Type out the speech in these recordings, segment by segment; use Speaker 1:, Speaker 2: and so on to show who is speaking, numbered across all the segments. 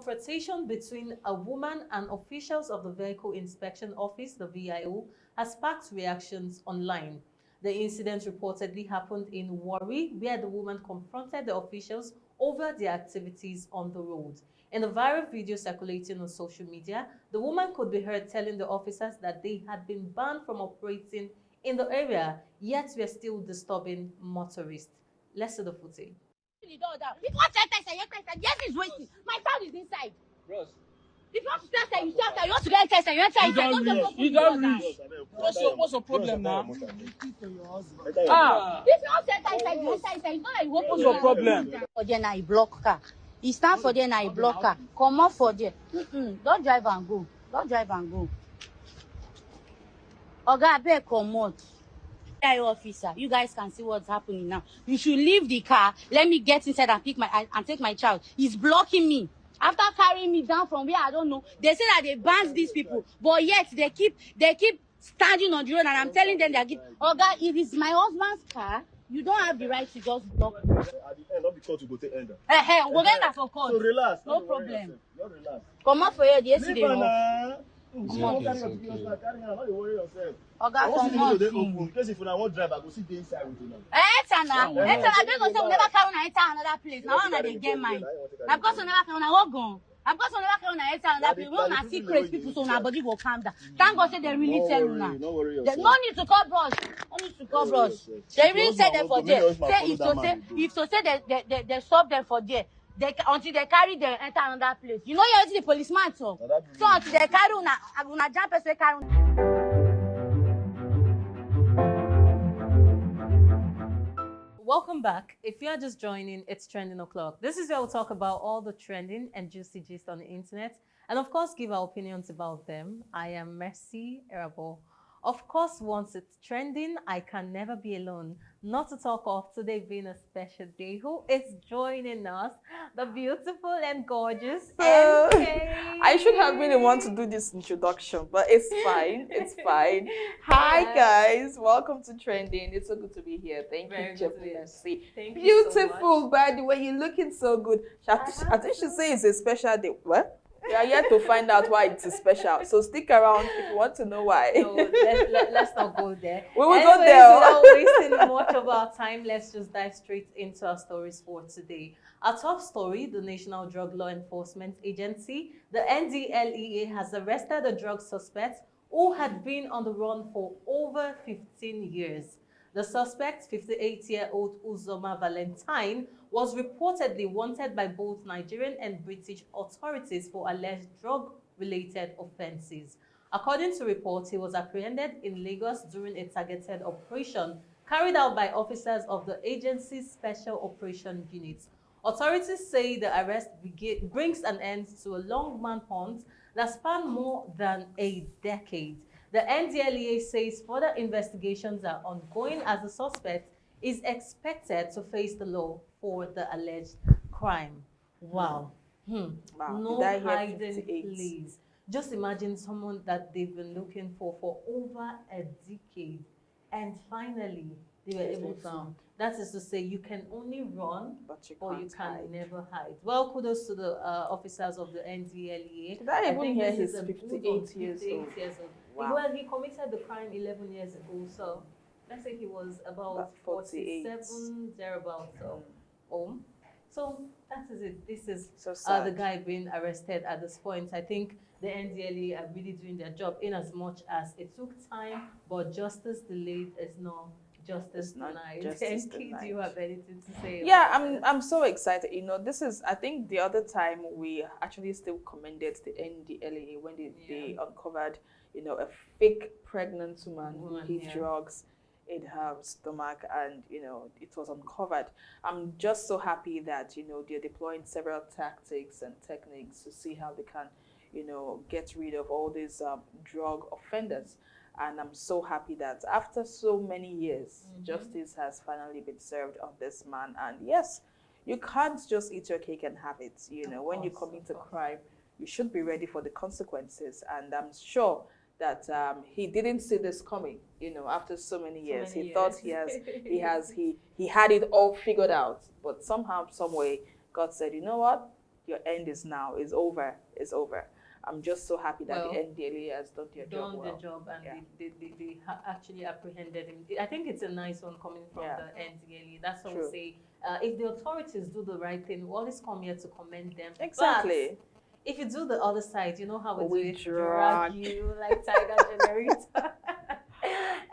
Speaker 1: confrontation between a woman and officials of the Vehicle Inspection Office, the VIO, has sparked reactions online. The incident reportedly happened in Warri, where the woman confronted the officials over their activities on the road. In a viral video circulating on social media, the woman could be heard telling the officers that they had been banned from operating in the area, yet were still disturbing motorists. Let's see the footage.
Speaker 2: The door down. If you want to test, yes, it's waiting. My child is inside. Bros. If you want to test, you test. You want to get test, you enter inside.
Speaker 3: You don't reach. What's your problem now?
Speaker 2: If you want to enter inside, you enter inside. It's not like you open.
Speaker 3: What's your problem?
Speaker 2: For there now, he block car. He stand for there now, he block car. Come up for there. Don't drive and go. Don't drive and go. Oga, abeg comot. VIO officer, you guys can see what's happening now. You should leave the car. Let me get inside and take my child. He's blocking me. After carrying me down from where I don't know, they say that they banned these people, but yet they keep standing on the road, and I'm telling them Oga, it is my husband's car. You don't have the right to just block me.
Speaker 4: At the end of the court, you go take end.
Speaker 2: We'll get that for court.
Speaker 4: So relax.
Speaker 2: No problem.
Speaker 4: Just relax.
Speaker 2: Come on for here. The AC
Speaker 4: Leave
Speaker 2: dey
Speaker 4: her
Speaker 2: off.
Speaker 4: now.
Speaker 2: Come
Speaker 4: Don't
Speaker 2: on.
Speaker 4: carry your video, start carrying her. Don't worry yourself.
Speaker 2: Oga,
Speaker 4: I want to
Speaker 2: come on.
Speaker 4: see the open. In case if you want drive, I go sit there inside with you now.
Speaker 2: Enter now. Enter. I don't go say we never carry una enter another place. Now una dey get mine. Na because we never carry una walk gone. Na because we never carry una enter another place. We una secret people so una body go calm down. Thank God say they really tell una.
Speaker 4: Don't worry
Speaker 2: There's
Speaker 4: yourself.
Speaker 2: no need to call brush. No need to call brush. They really say them for there. Say if to say they stop them for there. Until they carry them enter another place. You know you're the policeman talk. So until they carry una jump person carry una.
Speaker 1: Welcome back. If you are just joining, it's Trending O'Clock. This is where we'll talk about all the trending and juicy gist on the internet, and of course give our opinions about them. I am Mercy Erabo. Of course, once it's trending, I can never be alone. Not to talk of today being a special day. Who is joining us? The beautiful and gorgeous MK.
Speaker 5: I should have been the one to do this introduction, but it's fine. It's fine. Hi guys, welcome to Trending. It's so good to be here. Thank you, Jeff Mercy.
Speaker 1: Thank you so
Speaker 5: Beautiful,
Speaker 1: much.
Speaker 5: by the way, you're looking so good. I think she say it's a special day. What? We are yet to find out why it's a special. So stick around if you want to know why.
Speaker 1: No, let's not go there.
Speaker 5: We will
Speaker 1: Anyways,
Speaker 5: go there.
Speaker 1: Without wasting much of our time, let's just dive straight into our stories for today. Our top story, the National Drug Law Enforcement Agency, the NDLEA, has arrested a drug suspect who had been on the run for over 15 years. The suspect, 58-year-old Uzoma Valentine, was reportedly wanted by both Nigerian and British authorities for alleged drug-related offenses. According to reports, he was apprehended in Lagos during a targeted operation carried out by officers of the agency's Special Operation Unit. Authorities say the arrest brings an end to a long manhunt that spanned more than a decade. The NDLEA says further investigations are ongoing as the suspect is expected to face the law for the alleged crime. Wow.
Speaker 5: Wow.
Speaker 1: No
Speaker 5: Did I hear
Speaker 1: hiding,
Speaker 5: 58?
Speaker 1: please. Just imagine someone that they've been looking for over a decade, and finally they were able to. That is to say, you can only run,
Speaker 5: But you
Speaker 1: or you
Speaker 5: can't
Speaker 1: can
Speaker 5: hide.
Speaker 1: never hide. Well, kudos to the officers of the NDLEA.
Speaker 5: Did I even
Speaker 1: think
Speaker 5: hear
Speaker 1: this
Speaker 5: he's
Speaker 1: is a good
Speaker 5: 58
Speaker 1: one,
Speaker 5: years
Speaker 1: 58
Speaker 5: old?
Speaker 1: years old.
Speaker 5: Wow.
Speaker 1: Well, he committed the crime 11 years ago, so let's say he was about
Speaker 5: 48.
Speaker 1: 47, thereabouts. So that is it. This is
Speaker 5: So sad.
Speaker 1: the guy being arrested at this point. I think the NDLEA are really doing their job in as much as it took time, but justice delayed is not justice
Speaker 5: It's not
Speaker 1: denied.
Speaker 5: justice
Speaker 1: NK, do
Speaker 5: denied.
Speaker 1: you have anything to say?
Speaker 5: Yeah,
Speaker 1: about
Speaker 5: I'm so excited. You know, this is, I think the other time we actually still commended the NDLEA when they uncovered, you know, a fake pregnant woman who hid drugs in her stomach, and you know it was uncovered. I'm just so happy that, you know, they're deploying several tactics and techniques to see how they can, you know, get rid of all these drug offenders. And I'm so happy that after so many years, justice has finally been served on this man. And yes, you can't just eat your cake and have it. You know, when you commit a crime, you should be ready for the consequences. And I'm sure that he didn't see this coming. You know, after so many years, he thought he had it all figured out. But somehow, some way, God said, you know what? your end is now. It's over. It's over. I'm just so happy that
Speaker 1: Well,
Speaker 5: the NDLEA has done their job well.
Speaker 1: The job, and
Speaker 5: Yeah.
Speaker 1: they actually apprehended him. I think it's a nice one coming from the NDLEA. That's what we
Speaker 5: True.
Speaker 1: say. If the authorities do the right thing, we always come here to commend them.
Speaker 5: Exactly.
Speaker 1: But if you do the other side, you know how it
Speaker 5: We
Speaker 1: will
Speaker 5: drag
Speaker 1: you like tiger generator.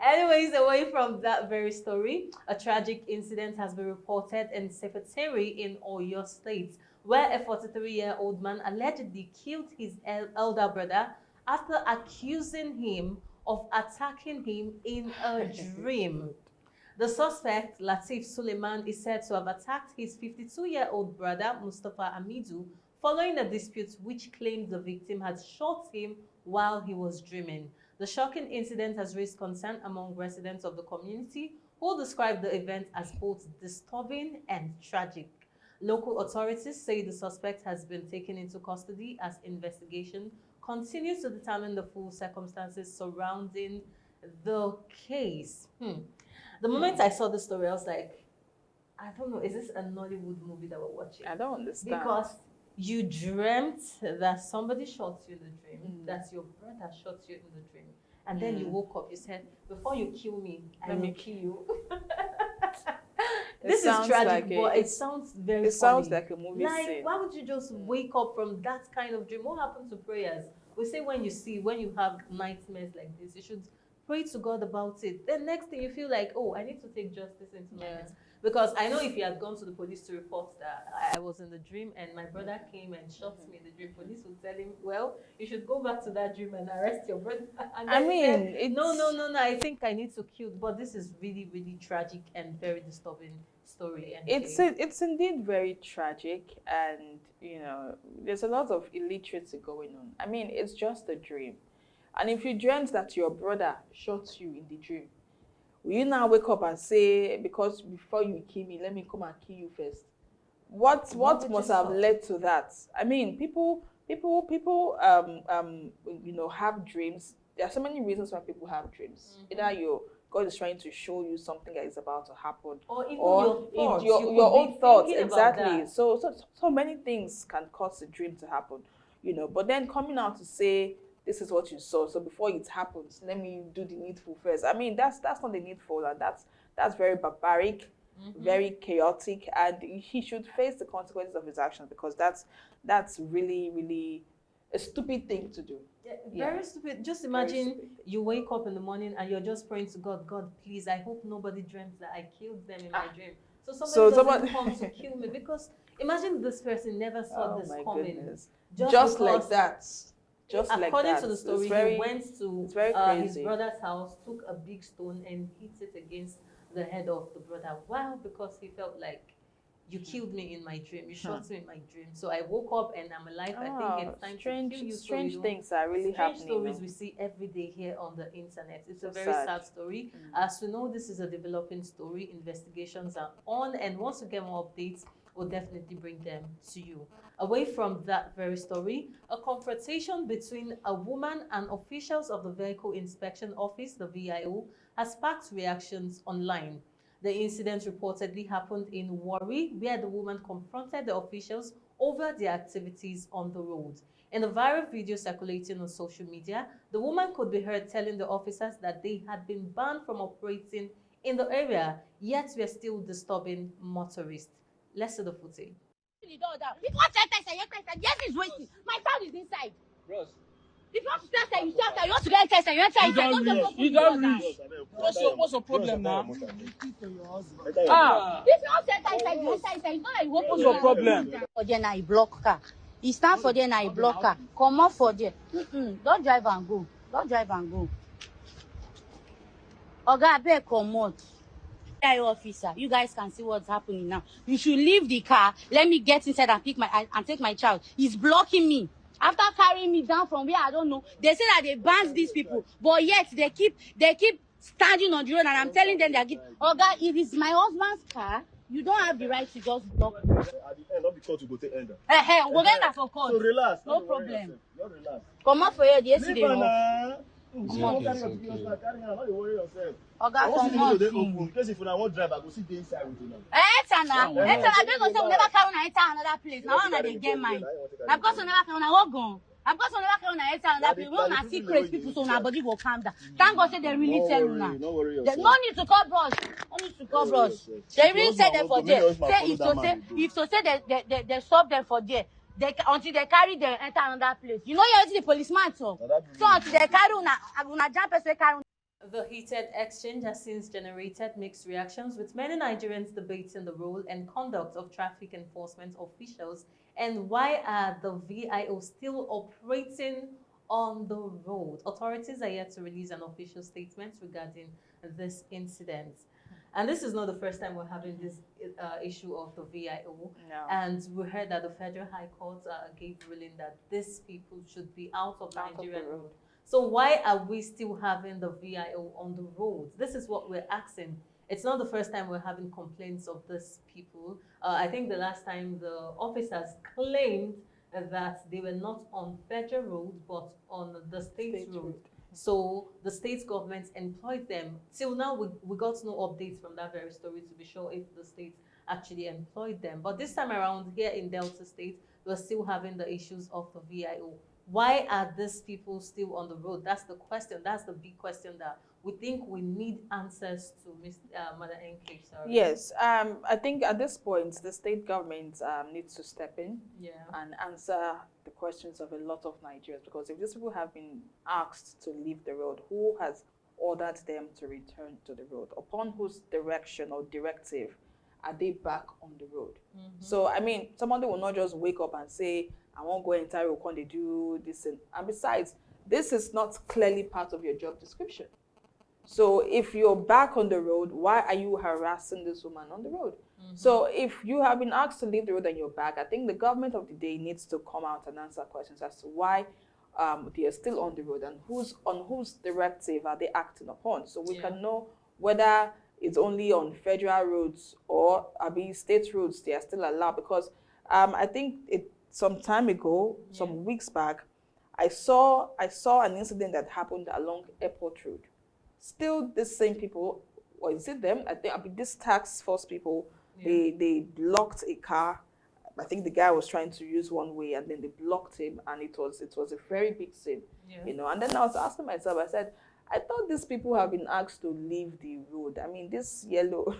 Speaker 1: Anyways, away from that very story, a tragic incident has been reported in Sepeteri in Oyo State, where a 43-year-old man allegedly killed his elder brother after accusing him of attacking him in a dream. The suspect, Latif Suleiman, is said to have attacked his 52-year-old brother, Mustafa Amidu, following a dispute which claimed the victim had shot him while he was dreaming. The shocking incident has raised concern among residents of the community, who described the event as both disturbing and tragic. Local authorities say the suspect has been taken into custody as investigation continues to determine the full circumstances surrounding the case. The moment I saw the story, I was like, I don't know, is this a Nollywood movie that we're watching?
Speaker 5: I don't understand.
Speaker 1: Because you dreamt that somebody shot you in the dream, that your brother shot you in the dream. And then you woke up, you said, before you kill me, I will kill you. This is tragic, but it sounds very funny.
Speaker 5: It sounds like a movie
Speaker 1: Like,
Speaker 5: scene.
Speaker 1: why would you just wake up from that kind of dream? What happened to prayers? We say when you have nightmares like this, you should pray to God about it. Then next thing you feel like, oh, I need to take justice into my hands. Because I know if you had gone to the police to report that I was in the dream and my brother came and shot me in the dream, police would tell him, well, you should go back to that dream and arrest your brother. And
Speaker 5: I
Speaker 1: then he
Speaker 5: mean,
Speaker 1: said, no, I think I need to kill. But this is really, really tragic and very disturbing story. And
Speaker 5: It's indeed very tragic, and there's a lot of illiteracy going on. I mean, it's just a dream. And if you dreamt that your brother shot you in the dream, will you now wake up and say, because before you kill me, let me come and kill you first? What must have led to that? I mean, people have dreams. There are so many reasons why people have dreams. Either God is trying to show you something that is about to happen,
Speaker 1: or even
Speaker 5: your own thoughts. Exactly. So many things can cause a dream to happen, But then coming out to say, this is what you saw, so before it happens, let me do the needful first. I mean, that's not the needful, and that's very barbaric, very chaotic, and he should face the consequences of his actions, because that's really, really a stupid thing to do.
Speaker 1: Very stupid. Just imagine you wake up in the morning and you're just praying to God, God, please, I hope nobody dreams that I killed them in my dream. So somebody doesn't come to kill me, because imagine this person never saw this coming.
Speaker 5: Goodness. Just like that.
Speaker 1: According to the story, he went to his
Speaker 5: crazy.
Speaker 1: brother's house, took a big stone and hit it against the head of the brother. Why? Because he felt like, you killed me in my dream. You shot me in my dream. So I woke up and I'm alive. I think it's time to kill you.
Speaker 5: Strange things are really happening.
Speaker 1: Strange stories we see every day here on the internet. It's a very sad story. As we know, this is a developing story. Investigations are on, and once we get more updates, we'll definitely bring them to you. Away from that very story, a confrontation between a woman and officials of the Vehicle Inspection Office, the VIO, has sparked reactions online. The incident reportedly happened in Warri, where the woman confronted the officials over their activities on the road. In a viral video circulating on social media, the woman could be heard telling the officers that they had been banned from operating in the area, yet were still disturbing motorists. Let's see the footage.
Speaker 2: Yes, he's waiting. My child is inside.
Speaker 3: Bros.
Speaker 2: If you want to test her, you test her. You want to get tested, you enter inside.
Speaker 3: You don't reach. What's your problem now?
Speaker 2: If you want to enter inside, you enter inside. It's not like you open
Speaker 3: What's your problem?
Speaker 2: For there now, he block car. He stand for there now, he block car. Come on for there. Don't drive and go. Don't drive and go. Oga, abeg comot. VIO officer, you guys can see what's happening now. You should leave the car. Let me get inside and take my child. He's blocking me. After carrying me down from where I don't know, they say that they banned these people, but yet they keep standing on the road, and I'm telling them Oga, it is my husband's car. You don't have the right to just block me.
Speaker 4: At the end of the court, we go take end.
Speaker 2: We're going for court.
Speaker 4: So relax.
Speaker 2: No problem.
Speaker 4: Just relax.
Speaker 2: Come on for here, the AC
Speaker 4: Leave
Speaker 2: they
Speaker 4: her
Speaker 2: off.
Speaker 4: now. You won't carry your ticket, carry her, not worry yourself.
Speaker 2: Oga,
Speaker 4: I want to
Speaker 2: come
Speaker 4: see
Speaker 2: on.
Speaker 4: the open. In case if you want drive, I go sit inside with you now.
Speaker 2: Enter now. Enter now. They go say we never carry una enter another place. Now una dey get mine. Now because we never carry una walk gone. Now because we never carry una enter another place. We una secret people so una body go calm down. Thank God say they really tell una.
Speaker 4: No worry
Speaker 2: There's
Speaker 4: yourself.
Speaker 2: no need to call bros. No need to call bros. They really say them for there. Say if to say they stop them for there. Until they carry them enter another place. You know you're the policeman talk. So until they carry una jump person carry.
Speaker 1: The heated exchange has since generated mixed reactions, with many Nigerians debating the role and conduct of traffic enforcement officials and why are the VIO still operating on the road. Authorities are yet to release an official statement regarding this incident. And this is not the first time we're having this issue of the VIO.
Speaker 5: No.
Speaker 1: And we heard that the Federal High Court gave ruling that these people should be out of Nigerian road. So why are we still having the VIO on the road? This is what we're asking. It's not the first time we're having complaints of these people. I think the last time the officers claimed that they were not on federal road, but on the state road. So the state government employed them. Till now, we got no updates from that very story to be sure if the state actually employed them. But this time around here in Delta State, we're still having the issues of the VIO. Why are these people still on the road? That's the question. That's the big question that we think we need answers to, Mother NK. Sorry.
Speaker 5: Yes, I think at this point, the state government needs to step in and answer the questions of a lot of Nigerians. Because if these people have been asked to leave the road, who has ordered them to return to the road? Upon whose direction or directive are they back on the road? So, I mean, somebody will not just wake up and say, I won't go enter road, when they do this. And besides, this is not clearly part of your job description. So if you're back on the road, why are you harassing this woman on the road? So if you have been asked to leave the road and you're back, I think the government of the day needs to come out and answer questions as to why they are still on the road and whose directive are they acting upon. So we can know whether it's only on federal roads or state roads they are still allowed. Because I think some time ago, some weeks back, I saw an incident that happened along Airport Road. Still the same people, or is it them? I think these task force people, they blocked a car. I think the guy was trying to use one way and then they blocked him, and it was a very big sin. You know. And then I was asking myself, I said, I thought these people have been asked to leave the road. I mean, this yellow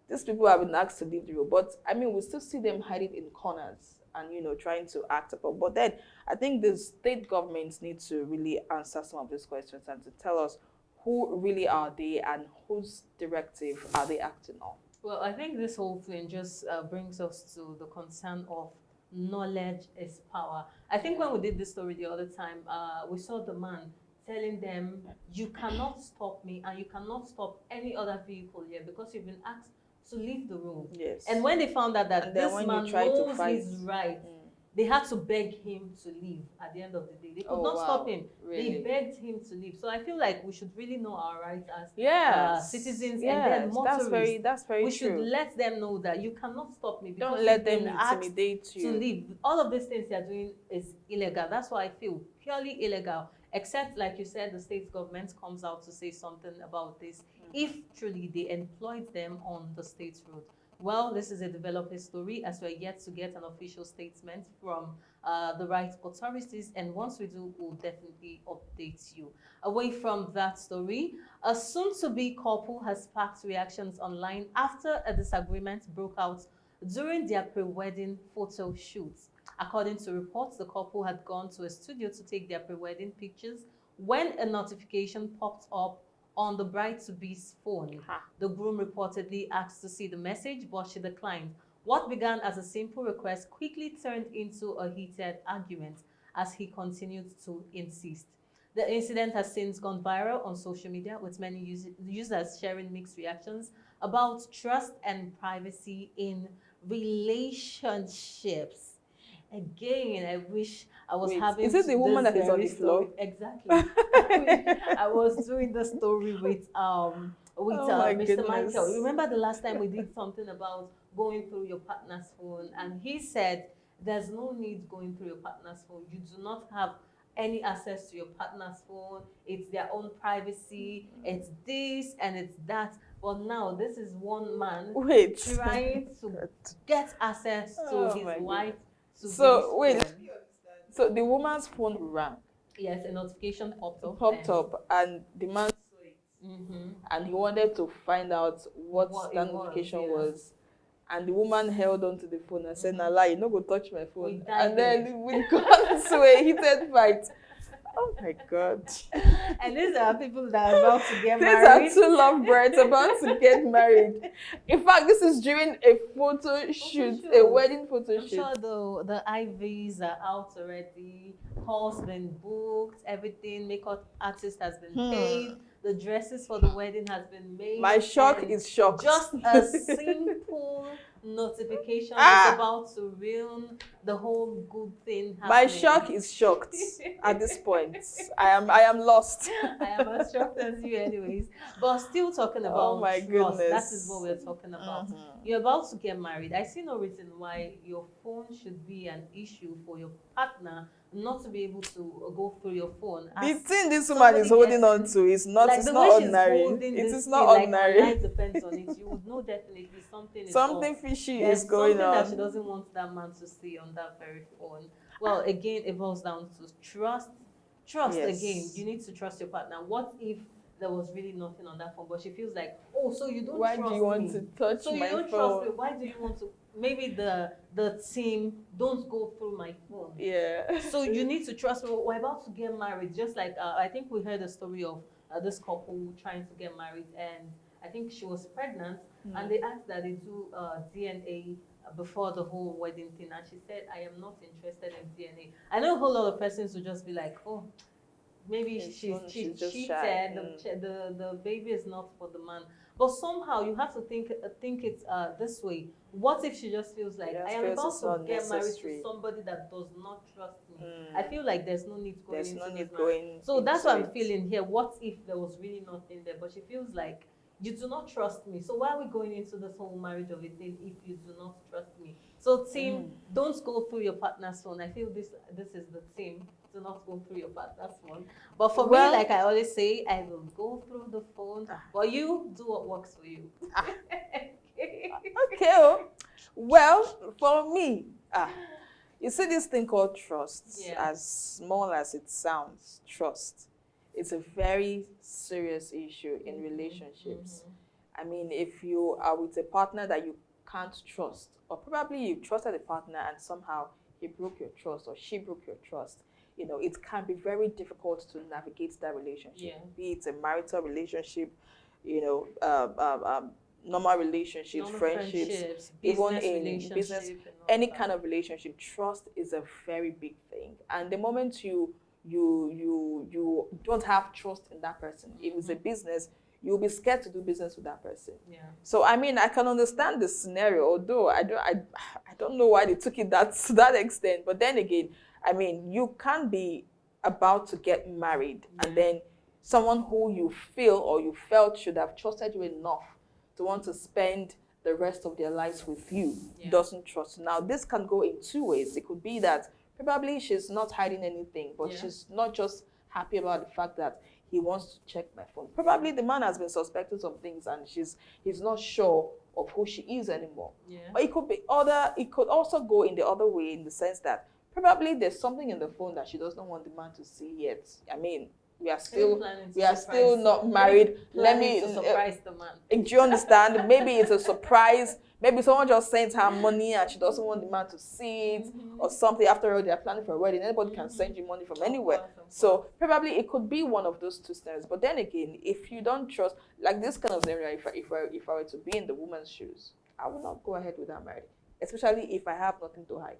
Speaker 5: these people have been asked to leave the road, but I mean, we still see them hiding in corners and, you know, trying to act upon. But then I think the state governments need to really answer some of these questions and to tell us who really are they and whose directive are they acting on.
Speaker 1: Well, I think this whole thing just brings us to the concern of knowledge is power. I think when we did this story the other time, we saw the man telling them, you cannot stop me and you cannot stop any other vehicle here because you've been asked to leave the road.
Speaker 5: Yes.
Speaker 1: And when they found out that this man knows his right, they had to beg him to leave at the end of the day. They could not stop him. Really? They begged him to leave. So I feel like we should really know our rights as citizens and then motorists.
Speaker 5: That's very
Speaker 1: we
Speaker 5: true.
Speaker 1: should let them know that you cannot stop me because
Speaker 5: don't let them intimidate you
Speaker 1: to leave. All of these things they are doing is illegal. That's why I feel purely illegal. Except, like you said, the state government comes out to say something about this if truly they employed them on the state road. Well, this is a developing story as we're yet to get an official statement from the right authorities. And once we do, we'll definitely update you. Away from that story, a soon-to-be couple has sparked reactions online after a disagreement broke out during their pre-wedding photo shoot. According to reports, the couple had gone to a studio to take their pre-wedding pictures when a notification popped up on the bride-to-be's phone. The groom reportedly asked to see the message, but she declined. What began as a simple request quickly turned into a heated argument as he continued to insist. The incident has since gone viral on social media, with many users sharing mixed reactions about trust and privacy in relationships. Again, I wish I was having.
Speaker 5: Is it the woman that is on the floor?
Speaker 1: Exactly. I was doing the story with Mr. Michael. Remember the last time we did something about going through your partner's phone, and he said there's no need going through your partner's phone. You do not have any access to your partner's phone. It's their own privacy. It's this and it's that. But now this is one man
Speaker 5: Wait.
Speaker 1: trying to get access to
Speaker 5: Oh
Speaker 1: his
Speaker 5: my
Speaker 1: wife.
Speaker 5: goodness. So, wait.
Speaker 1: Phone.
Speaker 5: So the woman's phone rang.
Speaker 1: Yes, a notification popped up.
Speaker 5: Popped up, and the man saw it. And he wanted to find out what that notification was. And the woman held onto the phone and said, "Nala, you no go touch my phone." And then we got to a heated fight. Oh my God.
Speaker 1: And these are people that are about to get
Speaker 5: These
Speaker 1: married.
Speaker 5: are two lovebirds about to get married. In fact, this is during a photo shoot, a wedding photo
Speaker 1: I'm
Speaker 5: shoot.
Speaker 1: sure the IVs are out already. Hall's been booked. Everything. Makeup artist has been paid. The dresses for the wedding has been made.
Speaker 5: My shock is shocked.
Speaker 1: Just a simple notification is about to ruin the whole good thing happening.
Speaker 5: My shock is shocked at this point. I am lost.
Speaker 1: I am as shocked as you anyways. But still talking about trust.
Speaker 5: Goodness.
Speaker 1: That is what we're talking about. You're about to get married. I see no reason why your phone should be an issue for your partner not to be able to go through your phone.
Speaker 5: The thing this woman is holding on to is not,
Speaker 1: like
Speaker 5: it's not ordinary. It is not ordinary.
Speaker 1: Like, life depends on it. You would know definitely something
Speaker 5: fishy is going on.
Speaker 1: Something that she doesn't want that man to see on that very phone. Well, again, it boils down to trust. Trust again. You need to trust your partner. What if there was really nothing on that phone, but she feels like, oh, so you don't trust me.
Speaker 5: Why do you want to touch
Speaker 1: so
Speaker 5: my
Speaker 1: you don't
Speaker 5: phone?
Speaker 1: Trust me. Why do you want to? Maybe the team don't go through my phone.
Speaker 5: Yeah.
Speaker 1: So you need to trust me. We're about to get married. Just like I think we heard a story of this couple trying to get married, and I think she was pregnant, and they asked that they do DNA before the whole wedding thing, and she said, "I am not interested in DNA." I know a whole lot of persons will just be like, "Oh, maybe she's cheated. The baby is not for the man." But somehow you have to think it this way. What if she just feels like I am about to get married to somebody that does not trust me? I feel like there's no need going into this. So that's what I'm feeling here. What if there was really nothing there? But she feels like you do not trust me. So why are we going into this whole marriage of a thing if you do not trust me? So team, don't go through your partner's phone. I feel this is the team. Do not go through your partner's phone. But for me, like I always say, I will go through the phone. But you do what works for you.
Speaker 5: Okay. Well, for me, you see this thing called trust. As small as it sounds, trust. It's a very serious issue in relationships. I mean, if you are with a partner that you can't trust, or probably you trusted a partner and somehow he broke your trust or she broke your trust, you know, it can be very difficult to navigate that relationship. Be it a marital relationship, you know, normal relationships, friendships, even in business, any kind of relationship. Trust is a very big thing. And the moment you don't have trust in that person, if it's a business, you'll be scared to do business with that person. So I mean, I can understand the scenario, although I don't know why they took it to that extent. But then again, I mean, you can't be about to get married and then someone who you feel or you felt should have trusted you enough to want to spend the rest of their lives with you doesn't trust. Now, this can go in two ways. It could be that probably she's not hiding anything, but she's not just happy about the fact that he wants to check my phone. Probably the man has been suspecting some things and he's not sure of who she is anymore. But it could also go in the other way, in the sense that probably there's something in the phone that she doesn't want the man to see yet. I mean, we are still not married. Let me
Speaker 1: surprise the man.
Speaker 5: Do you understand? Maybe it's a surprise. Maybe someone just sends her money and she doesn't want the man to see it or something. After all, they are planning for a wedding. Anybody can send you money from anywhere. So probably it could be one of those two scenarios. But then again, if you don't trust, like this kind of scenario, if I were to be in the woman's shoes, I would not go ahead with that marriage. Especially if I have nothing to hide.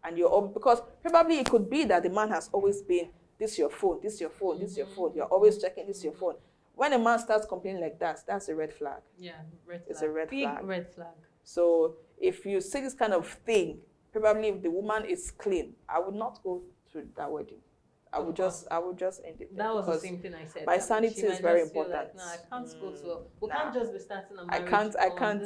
Speaker 5: And because probably it could be that the man has always been, this is your phone, this is your phone, this is your phone. You're always checking this is your phone. When a man starts complaining like that, that's a red flag.
Speaker 1: Red flag.
Speaker 5: It's a red flag.
Speaker 1: Big red flag.
Speaker 5: So if you see this kind of thing, probably if the woman is clean, I would not go to that wedding. I would just end it there
Speaker 1: That was the
Speaker 5: because
Speaker 1: same thing I said.
Speaker 5: my
Speaker 1: that
Speaker 5: sanity
Speaker 1: she
Speaker 5: is
Speaker 1: might
Speaker 5: very
Speaker 1: just feel
Speaker 5: important.
Speaker 1: like, no, I can't go to. We
Speaker 5: Nah.
Speaker 1: can't just be starting a
Speaker 5: I
Speaker 1: marriage.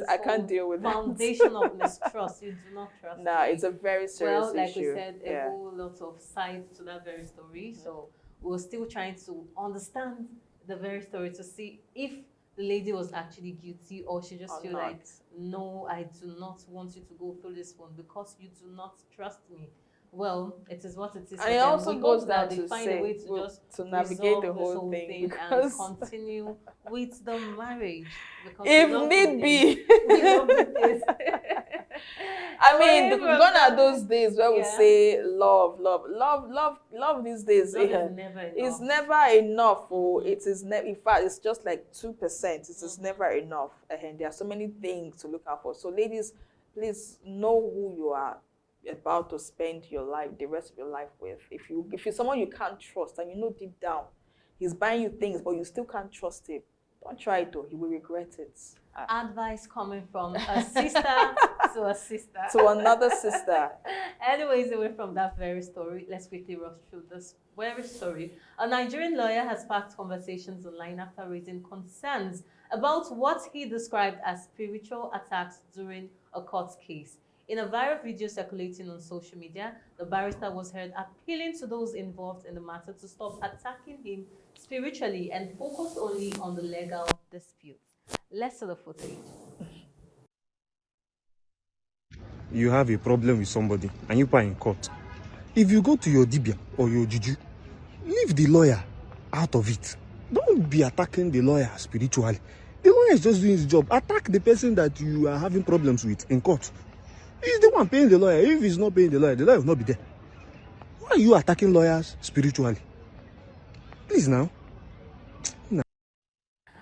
Speaker 5: I can't deal with that.
Speaker 1: Foundation of mistrust. You do not trust.
Speaker 5: Nah,
Speaker 1: me.
Speaker 5: it's a very serious
Speaker 1: Well, like
Speaker 5: issue.
Speaker 1: we said, a whole lot of sides to that very story. So we're still trying to understand the very story to see if the lady was actually guilty or she just feel like, no, I do not want you to go through this one because you do not trust me. Well, it is what it is.
Speaker 5: And it also goes down to
Speaker 1: find
Speaker 5: say,
Speaker 1: a way to just
Speaker 5: to navigate the
Speaker 1: resolve this
Speaker 5: whole thing
Speaker 1: and
Speaker 5: because
Speaker 1: continue with the marriage. Because
Speaker 5: if
Speaker 1: we love
Speaker 5: need
Speaker 1: good
Speaker 5: be.
Speaker 1: things. We love good things.
Speaker 5: I mean,
Speaker 1: However,
Speaker 5: gone are those days where we
Speaker 1: yeah.
Speaker 5: say love these days.
Speaker 1: Love is never enough.
Speaker 5: It's never enough. Oh, it is never. In fact, it's just like 2%. It is never enough. And there are so many things to look out for. So, ladies, please know who you are about to spend your life, the rest of your life with. If you're someone you can't trust and you know deep down he's buying you things, but you still can't trust him, don't try it though. He will regret it.
Speaker 1: Advice coming from a sister to a sister.
Speaker 5: To another sister.
Speaker 1: Anyways, away from that very story, let's quickly rush through this very story. A Nigerian lawyer has sparked conversations online after raising concerns about what he described as spiritual attacks during a court case. In a viral video circulating on social media, the barrister was heard appealing to those involved in the matter to stop attacking him spiritually and focus only on the legal dispute. Let's see the footage.
Speaker 6: You have a problem with somebody and you are in court. If you go to your dibia or your juju, leave the lawyer out of it. Don't be attacking the lawyer spiritually. The lawyer is just doing his job. Attack the person that you are having problems with in court. He's the one paying the lawyer. If he's not paying the lawyer will not be there. Why are you attacking lawyers spiritually? Please now.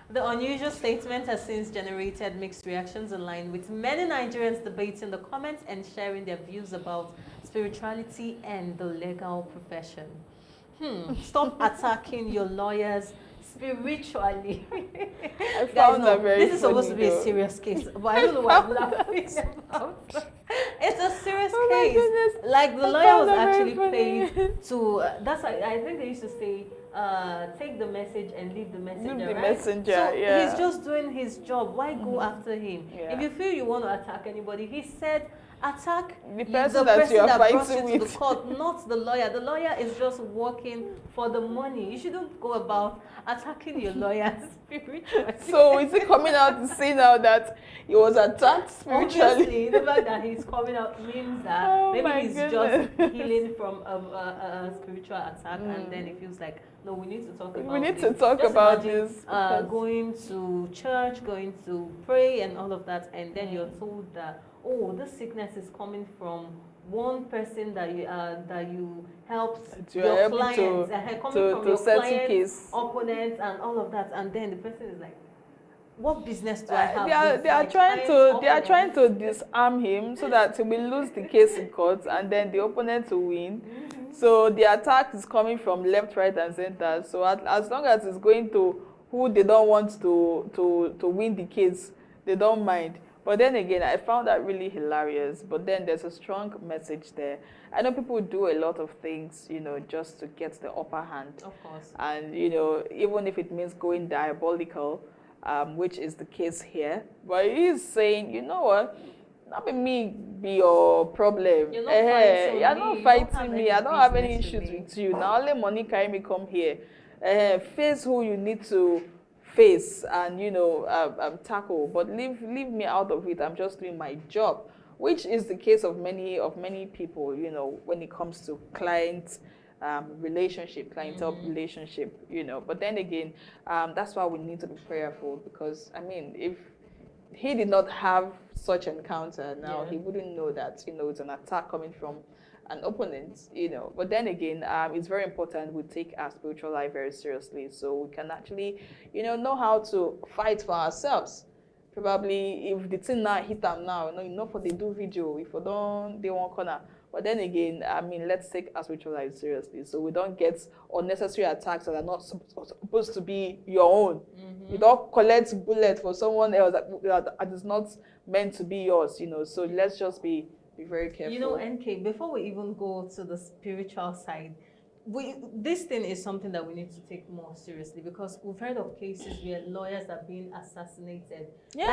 Speaker 1: The unusual statement has since generated mixed reactions online, with many Nigerians debating the comments and sharing their views about spirituality and the legal profession. Stop attacking your lawyers spiritually.
Speaker 5: I found that very
Speaker 1: This is supposed to be a serious case, but I don't know what I'm laughing about. It's a serious case.
Speaker 5: Goodness.
Speaker 1: Like the lawyer was actually paid to. That's why I think they used to say, take the message and leave the messenger.
Speaker 5: Leave the
Speaker 1: right?
Speaker 5: messenger,
Speaker 1: So
Speaker 5: yeah.
Speaker 1: he's just doing his job. Why go after him?
Speaker 5: Yeah.
Speaker 1: If you feel you want to attack anybody, he said, attack
Speaker 5: The person that you are
Speaker 1: brought you
Speaker 5: fighting
Speaker 1: to
Speaker 5: with.
Speaker 1: the court, not the lawyer. The lawyer is just working for the money. You shouldn't go about attacking your lawyer spiritually.
Speaker 5: So is he coming out to say now that he was attacked spiritually?
Speaker 1: Obviously, the fact that he's coming out means that
Speaker 5: Oh
Speaker 1: maybe
Speaker 5: my
Speaker 1: he's
Speaker 5: goodness.
Speaker 1: just healing from a spiritual attack, and then he feels like, no, we need to talk about
Speaker 5: We need
Speaker 1: this.
Speaker 5: to talk
Speaker 1: Just
Speaker 5: about
Speaker 1: imagine,
Speaker 5: this. because-
Speaker 1: going to church, going to pray, and all of that, and then you're told that, oh, this sickness is coming from one person that you helped
Speaker 5: That you are
Speaker 1: your
Speaker 5: able
Speaker 1: clients, coming from your
Speaker 5: settle
Speaker 1: clients,
Speaker 5: case.
Speaker 1: opponents, and all of that, and then the person is like, what business do I have?
Speaker 5: They
Speaker 1: with
Speaker 5: are
Speaker 1: my
Speaker 5: trying
Speaker 1: client's opponents?
Speaker 5: to disarm him so that he will lose the case in court and then the opponent will win. So the attack is coming from left, right, and center. So as long as it's going to who they don't want to win the case, they don't mind. But then again, I found that really hilarious. But then there's a strong message there. I know people do a lot of things, just to get the upper hand.
Speaker 1: Of course.
Speaker 5: And, even if it means going diabolical, which is the case here. But he's saying, you know what? Not be me be your problem.
Speaker 1: You're not fighting
Speaker 5: You're
Speaker 1: me.
Speaker 5: not
Speaker 1: You don't
Speaker 5: fighting
Speaker 1: have
Speaker 5: me.
Speaker 1: any
Speaker 5: I don't have any
Speaker 1: business with
Speaker 5: issues
Speaker 1: me.
Speaker 5: with you. Now only money carry me come here. Face who you need to face and tackle. But leave me out of it. I'm just doing my job, which is the case of many people. When it comes to client relationship, clientele relationship. But then again, that's why we need to be prayerful because if he did not have such encounter now, he wouldn't know that it's an attack coming from an opponent. But then again, it's very important we take our spiritual life very seriously, so we can actually know how to fight for ourselves. Probably if the thing now hit them now, for they do video, if we don't they one corner. But then again, let's take our spiritual life seriously, so we don't get unnecessary attacks that are not supposed to be your own. You don't collect bullet for someone else that is not meant to be yours. So let's just be very careful.
Speaker 1: NK, before we even go to the spiritual side, this thing is something that we need to take more seriously, because we've heard of cases where lawyers are being assassinated.
Speaker 5: Yeah.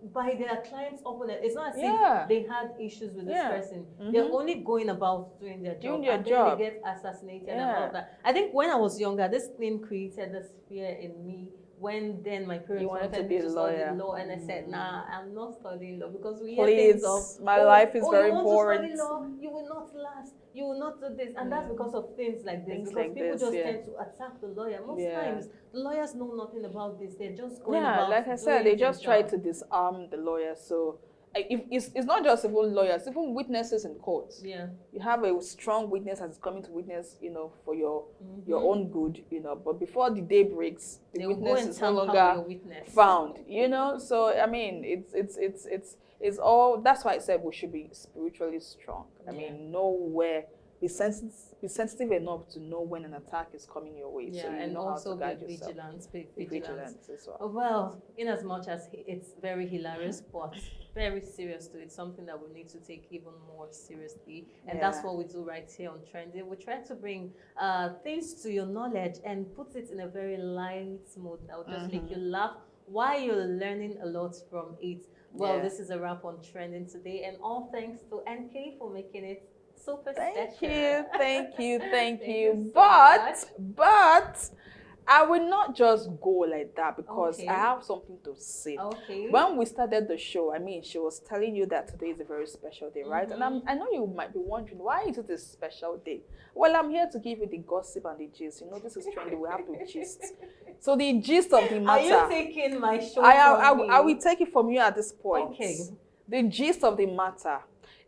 Speaker 1: Like, by their client's opponent. It's not as
Speaker 5: Yeah.
Speaker 1: if they had issues with this
Speaker 5: Yeah.
Speaker 1: person. They're only going about doing their job. And then they get assassinated and all of that. I think when I was younger, this thing created this fear in me. When then my parents
Speaker 5: wanted to
Speaker 1: wanted
Speaker 5: be
Speaker 1: me
Speaker 5: a
Speaker 1: to study
Speaker 5: lawyer.
Speaker 1: law, and I said, nah, I'm not studying law, because we hear
Speaker 5: Please,
Speaker 1: things of,
Speaker 5: my life is very
Speaker 1: you want
Speaker 5: important.
Speaker 1: to study law, you will not last, you will not do this, and that's because of things like this.
Speaker 5: Things
Speaker 1: Because
Speaker 5: like
Speaker 1: people
Speaker 5: this,
Speaker 1: just
Speaker 5: yeah.
Speaker 1: tend to attack the lawyer. Most
Speaker 5: Yeah.
Speaker 1: times, the lawyers know nothing about this. They're just going
Speaker 5: Yeah,
Speaker 1: about.
Speaker 5: like I said,
Speaker 1: doing
Speaker 5: they
Speaker 1: it
Speaker 5: just try
Speaker 1: themselves.
Speaker 5: to disarm the lawyers. So if it's not just even lawyers, even witnesses in court.
Speaker 1: Yeah.
Speaker 5: You have a strong witness that is coming to witness, for your own good, But before the day breaks, the
Speaker 1: They will go
Speaker 5: witness
Speaker 1: and
Speaker 5: is no
Speaker 1: tamper with your
Speaker 5: longer
Speaker 1: witness.
Speaker 5: found. So I mean, it's all. That's why I said we should be spiritually strong. I mean, know where. Be sensitive enough to know when an attack is coming your way.
Speaker 1: Yeah,
Speaker 5: So you
Speaker 1: and
Speaker 5: know
Speaker 1: also
Speaker 5: how to guide
Speaker 1: be
Speaker 5: yourself.
Speaker 1: vigilant.
Speaker 5: Be vigilant as well.
Speaker 1: Well, in as much as it's very hilarious, but very serious too, it's something that we need to take even more seriously. And that's
Speaker 5: Yeah.
Speaker 1: what we do right here on Trending. We try to bring things to your knowledge and put it in a very light mood that will just make you laugh while you're learning a lot from it. Well,
Speaker 5: Yeah.
Speaker 1: this is a wrap on Trending today, and all thanks to NK for making it super
Speaker 5: Thank
Speaker 1: special.
Speaker 5: you, thank you, thank
Speaker 1: Thank
Speaker 5: you.
Speaker 1: you so
Speaker 5: But I will not just go like that, because
Speaker 1: Okay.
Speaker 5: I have something to say.
Speaker 1: Okay.
Speaker 5: When we started the show, I mean, she was telling you that today is a very special day, right? And I know you might be wondering, why is it a special day? Well, I'm here to give you the gossip and the gist. This is trendy. We have to gist. So the gist of the
Speaker 1: Are
Speaker 5: matter.
Speaker 1: you taking my show
Speaker 5: I
Speaker 1: from me?
Speaker 5: will take it from you at this point.
Speaker 1: Okay.
Speaker 5: The gist of the matter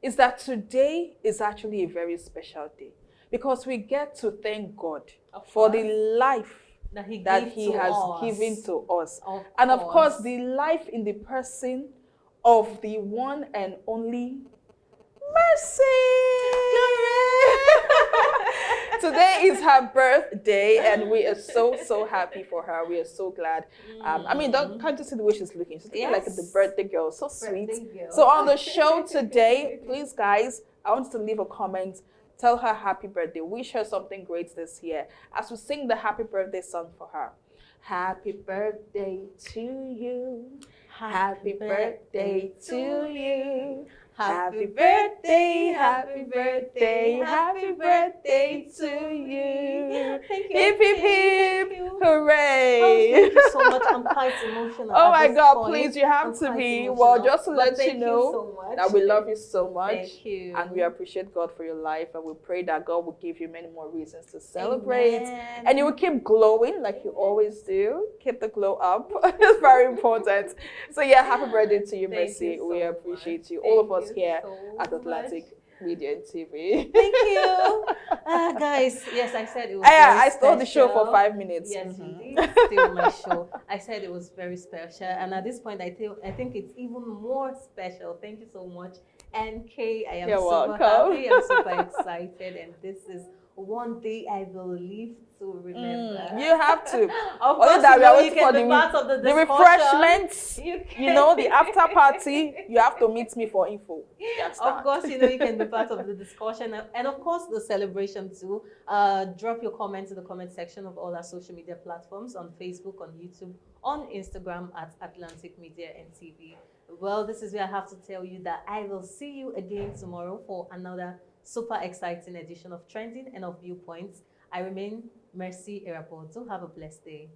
Speaker 5: is that today is actually a very special day, because we get to thank God for the life
Speaker 1: that He
Speaker 5: has
Speaker 1: us.
Speaker 5: given to us.
Speaker 1: Of
Speaker 5: Of course,
Speaker 1: course.
Speaker 5: the life in the person of the one and only Mercy. Today is her birthday, and we are so happy for her. We are so glad. I mean, can't you see the way she's looking? She's looking like the birthday girl, so sweet.
Speaker 1: Birthday girl.
Speaker 5: So on the show today, please, guys, I want you to leave a comment. Tell her happy birthday. Wish her something great this year as we sing the happy birthday song for her. Happy birthday to you. Happy birthday to you. Happy birthday, happy birthday, happy birthday to you.
Speaker 1: Thank you.
Speaker 5: Hip, hip, hip, hooray.
Speaker 1: Oh, thank you so much. I'm quite emotional.
Speaker 5: Oh
Speaker 1: at
Speaker 5: my
Speaker 1: this
Speaker 5: God,
Speaker 1: point.
Speaker 5: please, you have
Speaker 1: I'm
Speaker 5: to
Speaker 1: quite
Speaker 5: be.
Speaker 1: emotional.
Speaker 5: Well, just to
Speaker 1: But
Speaker 5: let
Speaker 1: thank
Speaker 5: you know
Speaker 1: so much.
Speaker 5: that we love you so much.
Speaker 1: Thank you.
Speaker 5: And we appreciate God for your life. And we pray that God will give you many more reasons to celebrate.
Speaker 1: Amen.
Speaker 5: And you will keep glowing like you always do. Keep the glow up. It's very important. So yeah, happy birthday to you,
Speaker 1: Thank
Speaker 5: Mercy.
Speaker 1: you so
Speaker 5: we
Speaker 1: much.
Speaker 5: appreciate you. All of
Speaker 1: Thank
Speaker 5: us
Speaker 1: you
Speaker 5: here
Speaker 1: so
Speaker 5: at
Speaker 1: much.
Speaker 5: Atlantic Media and TV.
Speaker 1: Thank you. Guys, yes, I said it was
Speaker 5: Yeah,
Speaker 1: very
Speaker 5: I stole the show for
Speaker 1: special.
Speaker 5: 5 minutes.
Speaker 1: Yes, you did steal my show. I said it was very special. And at this point, I think it's even more special. Thank you so much, NK. I am
Speaker 5: You're
Speaker 1: super
Speaker 5: welcome.
Speaker 1: happy. I'm super excited. And this is one day I will live to remember.
Speaker 5: You have to.
Speaker 1: Of
Speaker 5: Only
Speaker 1: course,
Speaker 5: that
Speaker 1: you
Speaker 5: we are
Speaker 1: know, you
Speaker 5: waiting
Speaker 1: can
Speaker 5: for
Speaker 1: be part of the
Speaker 5: the
Speaker 1: discussion.
Speaker 5: refreshments.
Speaker 1: You
Speaker 5: The after party. You have to meet me for info. Yes,
Speaker 1: Of course, you can be part of the discussion and of course the celebration too. Drop your comments in the comment section of all our social media platforms, on Facebook, on YouTube, on Instagram at Atlantic Media and TV. Well, this is where I have to tell you that I will see you again tomorrow for another super exciting edition of Trending and of Viewpoints. I remain Mercy Erapoto. Have a blessed day.